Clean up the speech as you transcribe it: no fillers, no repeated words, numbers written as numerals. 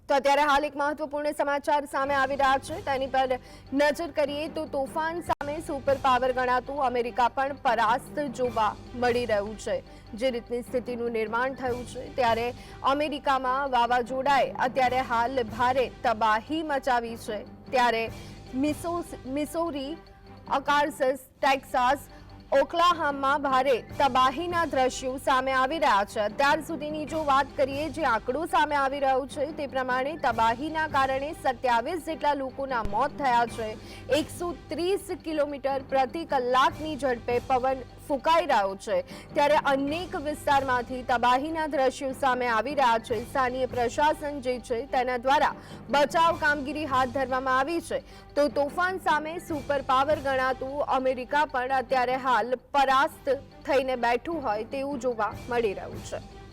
તો અત્યારે હાલ એક મહત્વપૂર્ણ સમાચાર સામે આવી રહ્યા છે, તેની પર નજર કરીએ તો તોફાન સામે સુપર પાવર ગણાતું અમેરિકા પણ પરાસ્ત જોવા મળી રહ્યું છે। જે રીતની સ્થિતિનું નિર્માણ થયું છે ત્યારે અમેરિકામાં વાવાઝોડાએ અત્યારે હાલ ભારે તબાહી મચાવી છે। ત્યારે મિસોરી, અકાર્સસ, ટેક્સાસ, ઓક્લાહામાં ભારે તબાહીના દ્રશ્યો સામે આવી રહ્યા છે। અત્યાર સુધીની જો વાત કરીએ, જે આંકડો સામે આવી રહ્યો છે તે પ્રમાણે તબાહીના કારણે 27 જેટલા લોકોના મોત થયા છે। 130 કિલોમીટર પ્રતિ કલાકની ઝડપે પવન ફૂંકાઈ રહ્યો છે ત્યારે અનેક વિસ્તારમાંથી તબાહીના દ્રશ્યો સામે આવી રહ્યા છે। સ્થાનીય પ્રશાસન જે છે તેના દ્વારા બચાવ કામગીરી હાથ ધરવામાં આવી છે। તો તોફાન સામે સુપર પાવર ગણાતું અમેરિકા પણ અત્યારે હાલ પરાસ્ત થઈને બેઠું હોય તેવું જોવા મળી રહ્યું છે।